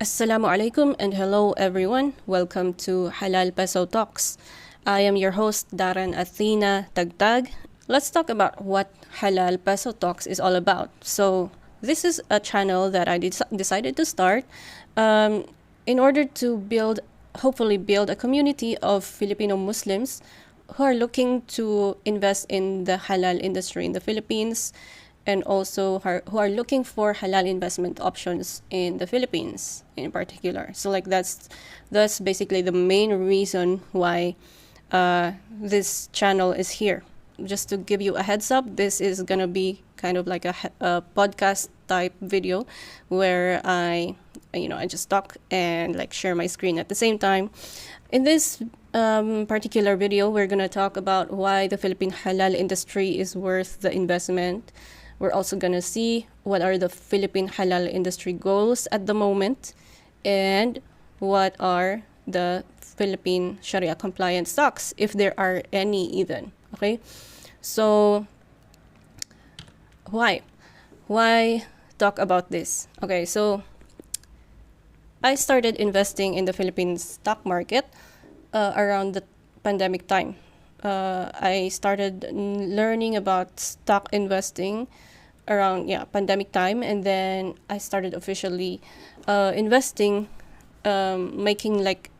Assalamu alaikum and hello everyone. Welcome to Halal Peso Talks. I am your host Darren Athena Tagtag. Let's talk about what Halal Peso Talks is all about. So this is a channel that I decided to start in order to hopefully build a community of Filipino Muslims who are looking to invest in the halal industry in the Philippines, and also who are looking for halal investment options in the Philippines in particular. So like that's basically the main reason why this channel is here. Just to give you a heads up, this is gonna be kind of like a podcast type video where I just talk and like share my screen at the same time. In this particular video, we're gonna talk about why the Philippine halal industry is worth the investment. We're also gonna see what are the Philippine halal industry goals at the moment, and what are the Philippine Shari'ah-compliant stocks, if there are any even. Okay, so why talk about this? Okay, so I started investing in the Philippine stock market around the pandemic time. I started learning about stock investing around pandemic time, and then I started officially investing, making like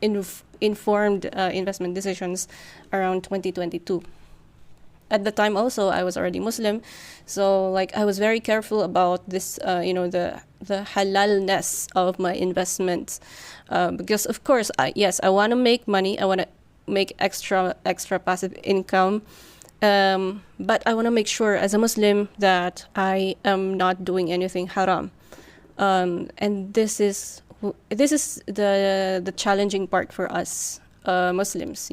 informed investment decisions around 2022. At the time also I was already Muslim, so like I was very careful about this the halalness of my investments, because of course I want to make money, I want to make extra passive income, but I want to make sure as a Muslim that I am not doing anything haram, and this is the challenging part for us Muslims,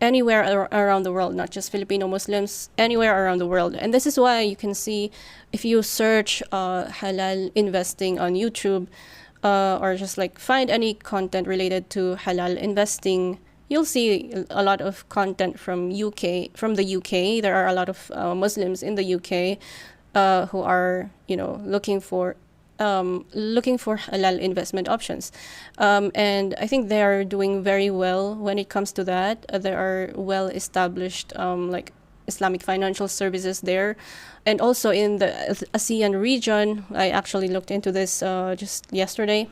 anywhere around the world, not just Filipino Muslims, anywhere around the world. And this is why you can see, if you search halal investing on YouTube, or just like find any content related to halal investing, you'll see a lot of content from the UK. There are a lot of Muslims in the UK who are looking for halal investment options, and I think they are doing very well when it comes to that. There are well established like Islamic financial services there, and also in the ASEAN region. I actually looked into this just yesterday.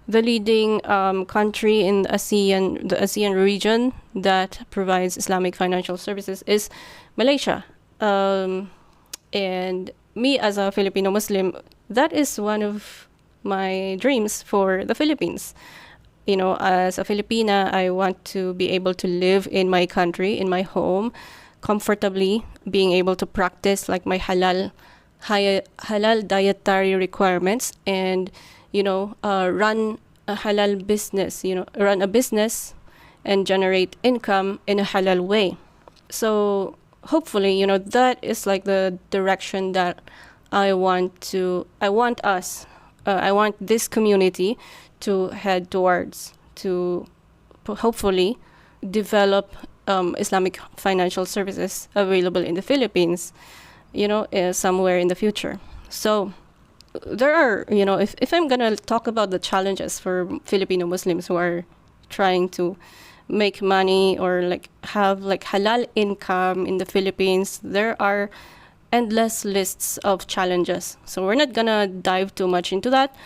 The leading country in the ASEAN region that provides Islamic financial services is Malaysia, and me as a Filipino Muslim, that is one of my dreams for the Philippines. As a Filipina, I want to be able to live in my country, in my home, comfortably, being able to practice like my halal dietary requirements, and run a halal business, run a business and generate income in a halal way. So hopefully, that is like the direction that I want this community to head towards, to hopefully develop Islamic financial services available in the Philippines, somewhere in the future. So there are, if I'm gonna talk about the challenges for Filipino Muslims who are trying to make money or like have like halal income in the Philippines, there are endless lists of challenges. So we're not gonna dive too much into that.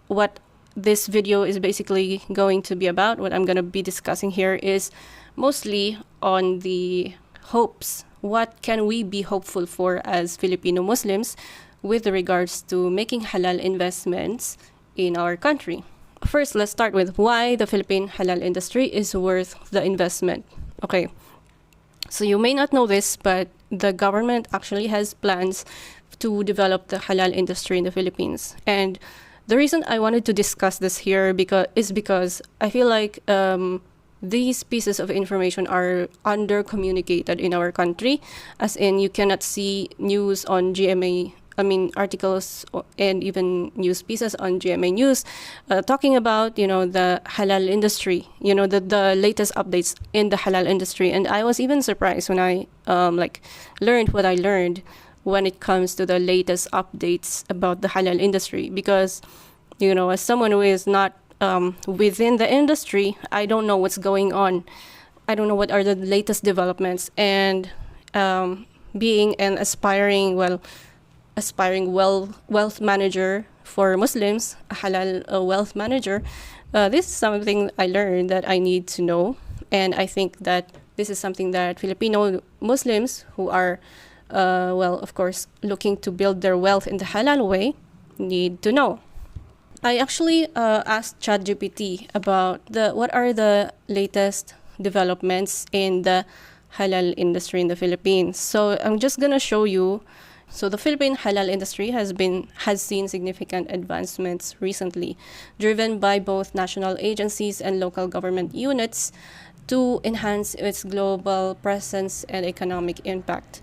What this video is basically going to be about, what I'm gonna be discussing here, is mostly on the hopes. What can we be hopeful for as Filipino Muslims with regards to making halal investments in our country? First, let's start with why the Philippine halal industry is worth the investment. Okay, so you may not know this, but the government actually has plans to develop the halal industry in the Philippines. And the reason I wanted to discuss this here is because I feel like these pieces of information are under-communicated in our country, as in you cannot see news on GMA, articles and even news pieces on GMA News talking about, the halal industry, the latest updates in the halal industry. And I was even surprised when I learned what I learned when it comes to the latest updates about the halal industry. Because, as someone who is not within the industry, I don't know what's going on. I don't know what are the latest developments. And being an aspiring wealth manager for Muslims, a halal wealth manager, this is something I learned that I need to know. And I think that this is something that Filipino Muslims who are, of course, looking to build their wealth in the halal way need to know. I actually asked ChatGPT about what are the latest developments in the halal industry in the Philippines. So I'm just gonna show you. So the Philippine halal industry has seen significant advancements recently, driven by both national agencies and local government units to enhance its global presence and economic impact.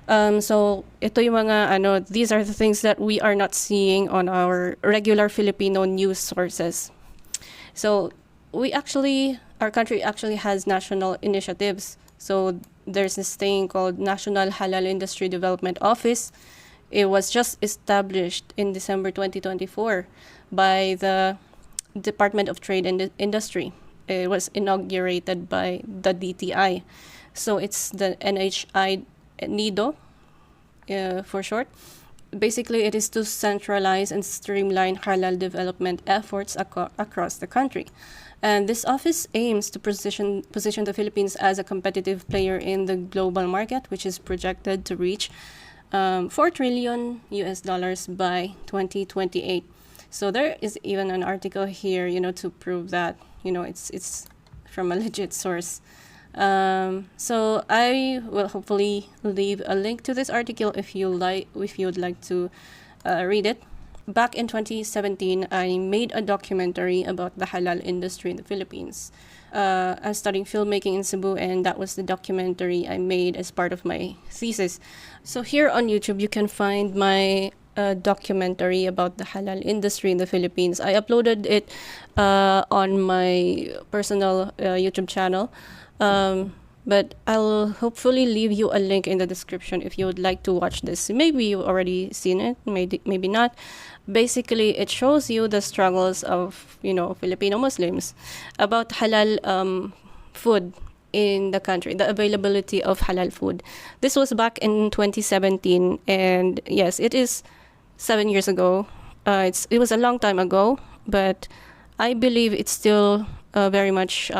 So ito yung mga these are the things that we are not seeing on our regular Filipino news sources. So our country actually has national initiatives. So there's this thing called National Halal Industry Development Office. It was just established in December 2024 by the Department of Trade and Industry. It was inaugurated by the DTI. So it's the NHI NIDO for short. Basically, it is to centralize and streamline halal development efforts across the country. And this office aims to position the Philippines as a competitive player in the global market, which is projected to reach $4 trillion by 2028. So there is even an article here, to prove that, it's from a legit source. So I will hopefully leave a link to this article if you'd like to read it. Back in 2017, I made a documentary about the halal industry in the Philippines. I was studying filmmaking in Cebu, and that was the documentary I made as part of my thesis. So here on YouTube, you can find my documentary about the halal industry in the Philippines. I uploaded it on my personal YouTube channel. But I'll hopefully leave you a link in the description if you would like to watch this. Maybe you've already seen it, maybe not. Basically, it shows you the struggles of, Filipino Muslims about halal food in the country, the availability of halal food. This was back in 2017, and yes, it is 7 years ago. It was a long time ago, but I believe it's still very much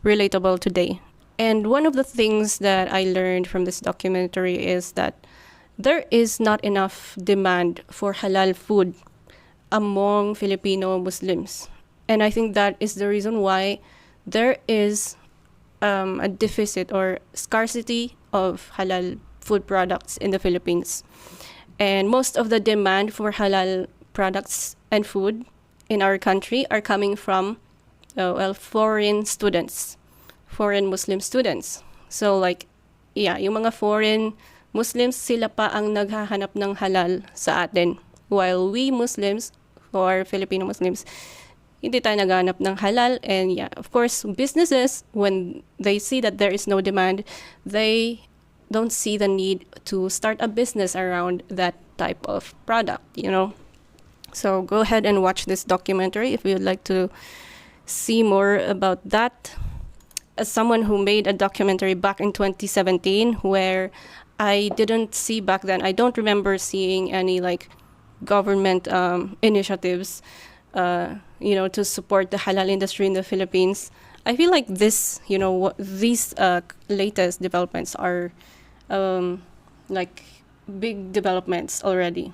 relatable today. And one of the things that I learned from this documentary is that there is not enough demand for halal food among Filipino Muslims. And I think that is the reason why there is a deficit or scarcity of halal food products in the Philippines. And most of the demand for halal products and food in our country are coming from foreign students, foreign Muslim students. So yung mga foreign Muslims, sila pa ang naghahanap ng halal sa atin. While we Muslims, or Filipino Muslims, hindi tayo naghahanap ng halal. And of course, businesses, when they see that there is no demand, they don't see the need to start a business around that type of product, So go ahead and watch this documentary if you would like to see more about that. As someone who made a documentary back in 2017 where I didn't see back then, I don't remember seeing any government initiatives, to support the halal industry in the Philippines. I feel like these latest developments are big developments already.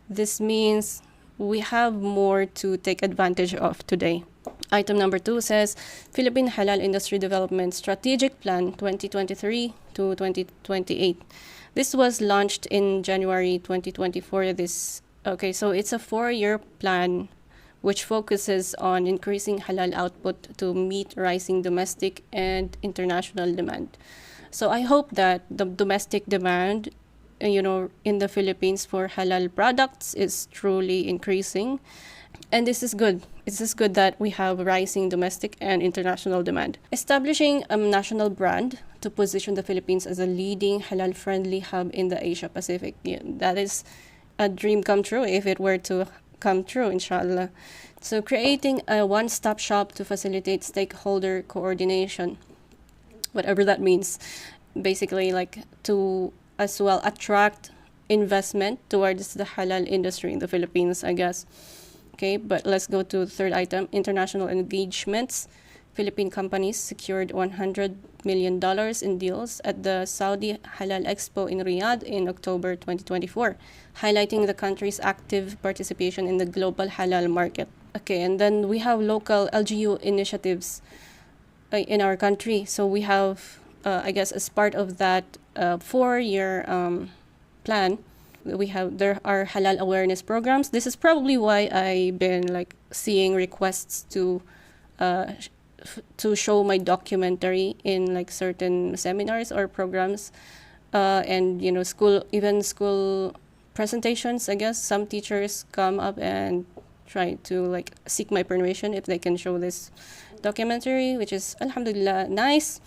This means we have more to take advantage of today. Item number 2 says Philippine Halal Industry Development Strategic Plan 2023 to 2028. This was launched in January 2024. So it's a 4-year plan which focuses on increasing halal output to meet rising domestic and international demand. So I hope that the domestic demand, in the Philippines for halal products is truly increasing. And this is good. This is good that we have rising domestic and international demand. Establishing a national brand to position the Philippines as a leading halal-friendly hub in the Asia Pacific. Yeah, that is a dream come true if it were to come true, inshallah. So creating a one-stop shop to facilitate stakeholder coordination, whatever that means. Basically, like to as well attract investment towards the halal industry in the Philippines, I guess. Okay, but let's go to the third item, international engagements. Philippine companies secured $100 million in deals at the Saudi Halal Expo in Riyadh in October 2024, highlighting the country's active participation in the global halal market. Okay, and then we have local LGU initiatives in our country. So we have, I guess, as part of that 4-year plan, there are halal awareness programs. This is probably why I've been like seeing requests to show my documentary in like certain seminars or programs, and school presentations. I guess some teachers come up and try to like seek my permission if they can show this documentary, which is alhamdulillah nice.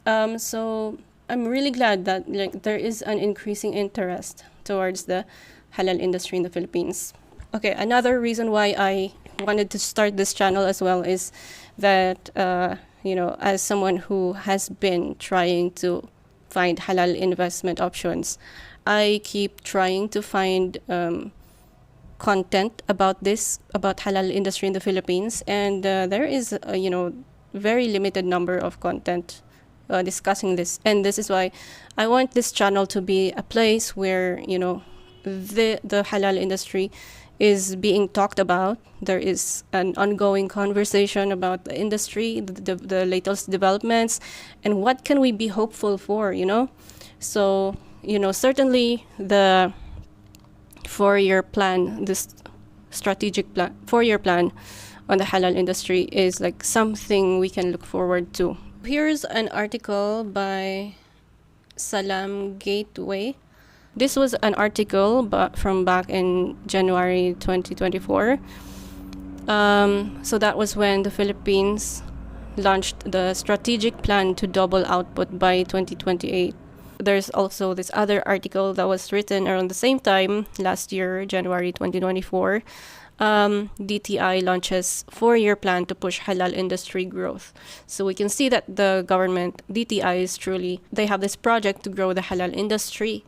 So I'm really glad that like there is an increasing interest towards the halal industry in the Philippines. Okay, another reason why I wanted to start this channel as well is that, as someone who has been trying to find halal investment options, I keep trying to find content about halal industry in the Philippines, and there is very limited number of content discussing this, and this is why I want this channel to be a place where the halal industry is being talked about. There is an ongoing conversation about the industry, the latest developments, and what can we be hopeful for. So certainly the 4-year plan, this strategic plan, 4-year plan on the halal industry is like something we can look forward to. Here's an article by Salam Gateway. This was an article from back in January 2024. So that was when the Philippines launched the strategic plan to double output by 2028. There's also this other article that was written around the same time last year, January 2024. DTI launches 4-year plan to push halal industry growth. So we can see that the government, DTI, they have this project to grow the halal industry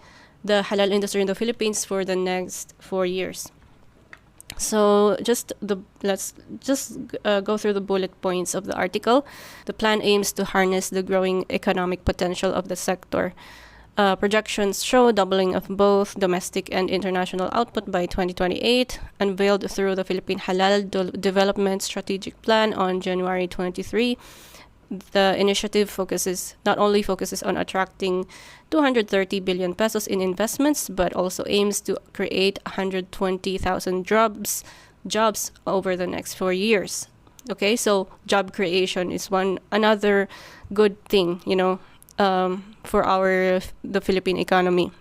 in the Philippines for the next 4 years. So let's just go through the bullet points of the article. The plan aims to harness the growing economic potential of the sector. Projections show doubling of both domestic and international output by 2028, unveiled through the Philippine Halal Development Strategic Plan on January 23. The initiative not only focuses on attracting 230 billion pesos in investments, but also aims to create 120,000 jobs over the next 4 years. Okay, so job creation is another good thing, for the Philippine economy.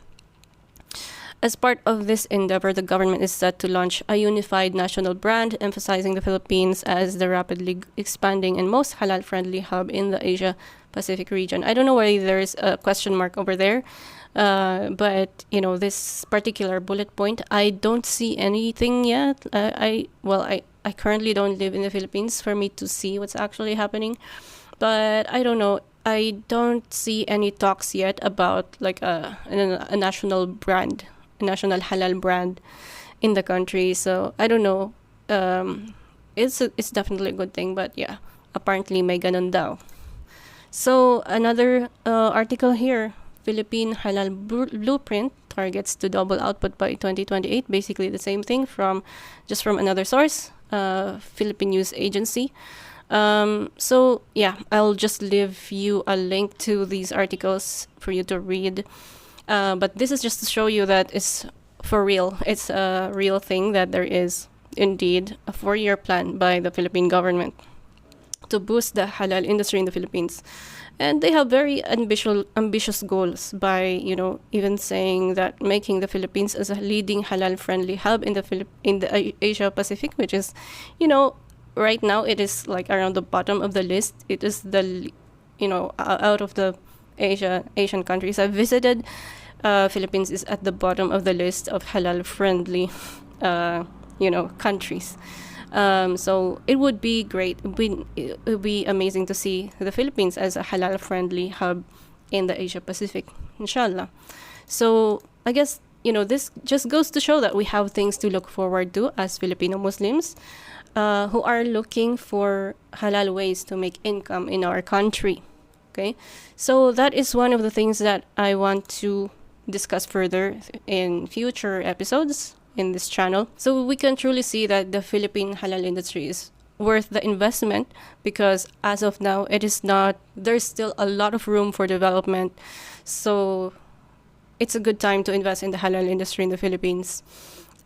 As part of this endeavor, the government is set to launch a unified national brand, emphasizing the Philippines as the rapidly expanding and most halal-friendly hub in the Asia-Pacific region. I don't know why there is a question mark over there, but this particular bullet point, I don't see anything yet. I currently don't live in the Philippines for me to see what's actually happening, but I don't know. I don't see any talks yet about like a national brand, a national halal brand in the country. So I don't know. It's definitely a good thing, but yeah, apparently may ganun daw. So another article here, Philippine Halal Blueprint targets to double output by 2028. Basically the same thing from another source, Philippine News Agency. So yeah, I'll just leave you a link to these articles for you to read. But this is just to show you that it's for real. It's a real thing that there is indeed a 4-year plan by the Philippine government. to boost the halal industry in the Philippines. And they have very ambitious goals by, even saying that making the Philippines as a leading halal-friendly hub in the Asia Pacific, which is, right now it is like around the bottom of the list. It is out of the Asian countries I've visited, Philippines is at the bottom of the list of halal-friendly, countries. So it would be great. It would be amazing to see the Philippines as a halal-friendly hub in the Asia Pacific, inshallah. So I guess, this just goes to show that we have things to look forward to as Filipino Muslims who are looking for halal ways to make income in our country. Okay, so that is one of the things that I want to discuss further in future episodes in this channel, so we can truly see that the Philippine halal industry is worth the investment, because as of now it is not. There's still a lot of room for development, so it's a good time to invest in the halal industry in the Philippines.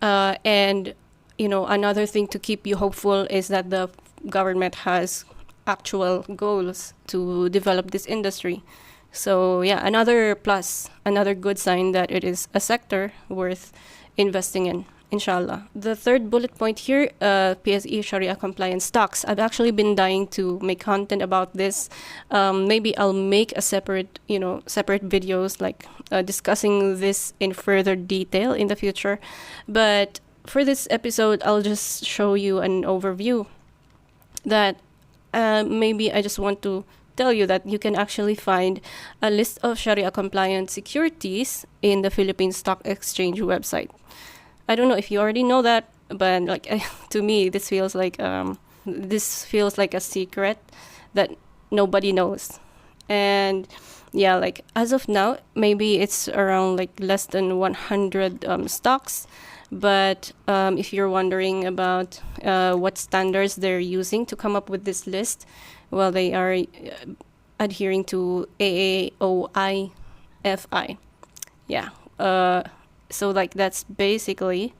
And another thing to keep you hopeful is that the government has actual goals to develop this industry. So yeah, another plus, another good sign that it is a sector worth investing in, inshallah. The third bullet point here, PSE Shari'ah-compliant stocks. I've actually been dying to make content about this. Maybe I'll make a separate videos like discussing this in further detail in the future. But for this episode, I'll just show you an overview that maybe I just want to tell you that you can actually find a list of Sharia-compliant securities in the Philippine Stock Exchange website. I don't know if you already know that, but to me, this feels like a secret that nobody knows. And yeah, as of now, maybe it's around less than 100 stocks. But if you're wondering about what standards they're using to come up with this list, well, they are adhering to AAOI-FI. Yeah. So that's basically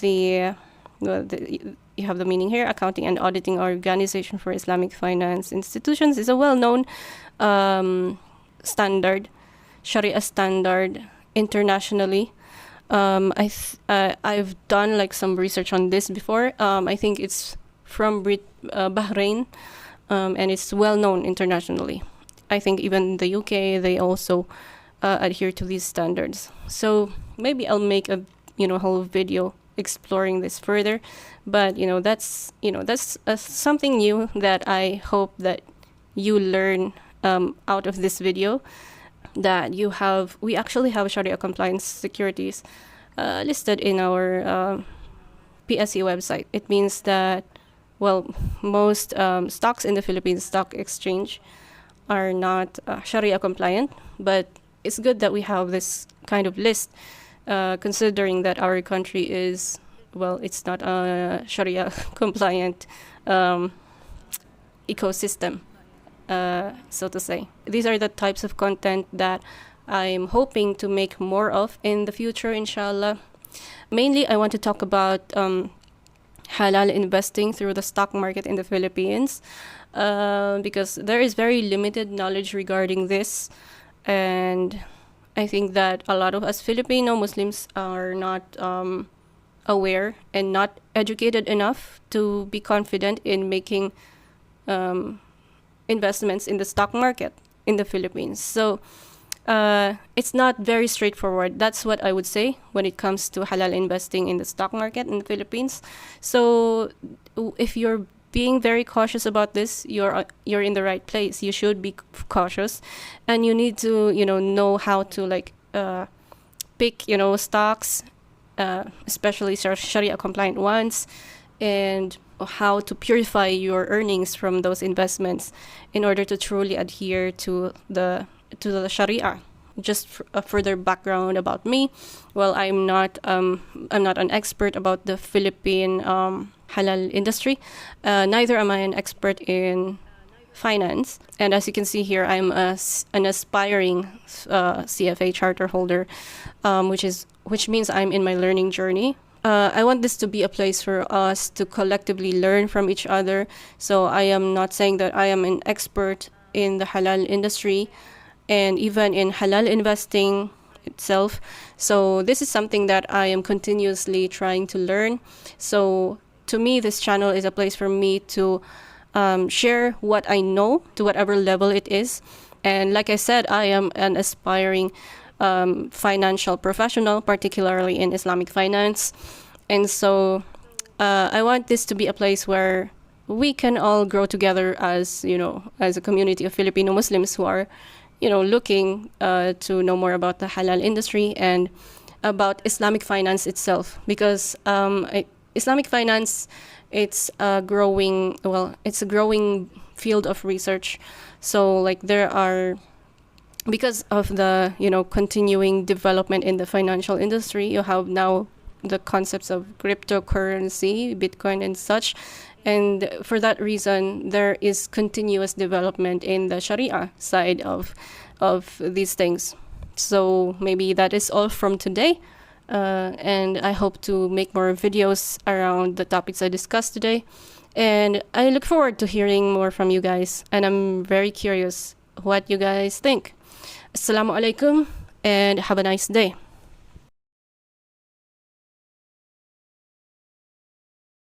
you have the meaning here. Accounting and Auditing Organization for Islamic Finance Institutions is a well-known standard, Sharia standard internationally. I've done some research on this before. I think it's from Bahrain, and it's well known internationally. I think even in the UK they also adhere to these standards. So maybe I'll make a whole video exploring this further. But that's something new that I hope that you learn out of this video. That we actually have Sharia compliance securities listed in our PSE website. It means that, most stocks in the Philippine Stock Exchange are not Sharia compliant, but it's good that we have this kind of list, considering that our country is, it's not a Sharia compliant ecosystem. So to say. These are the types of content that I'm hoping to make more of in the future, inshallah. Mainly, I want to talk about halal investing through the stock market in the Philippines, because there is very limited knowledge regarding this, and I think that a lot of us Filipino Muslims are not aware and not educated enough to be confident in making investments in the stock market in the Philippines. So it's not very straightforward. That's what I would say when it comes to halal investing in the stock market in the Philippines. So if you're being very cautious about this, you're in the right place. You should be cautious, and you need to know how to pick stocks, especially Sharia compliant ones, and how to purify your earnings from those investments in order to truly adhere to the Sharia. Just a further background about me. I'm not an expert about the Philippine halal industry. Neither am I an expert in finance. And as you can see here, I'm an aspiring CFA charter holder, which means I'm in my learning journey I want this to be a place for us to collectively learn from each other. So I am not saying that I am an expert in the halal industry and even in halal investing itself. So this is something that I am continuously trying to learn. So to me, this channel is a place for me to share what I know to whatever level it is. And like I said, I am an aspiring financial professional, particularly in Islamic finance. And so I want this to be a place where we can all grow together as, as a community of Filipino Muslims who are, looking to know more about the halal industry and about Islamic finance itself. Because Islamic finance, it's a growing field of research. So like because of the continuing development in the financial industry, you have now the concepts of cryptocurrency, Bitcoin and such. And for that reason, there is continuous development in the Sharia side of these things. So maybe that is all from today. And I hope to make more videos around the topics I discussed today. And I look forward to hearing more from you guys. And I'm very curious what you guys think. Assalamu alaikum and have a nice day.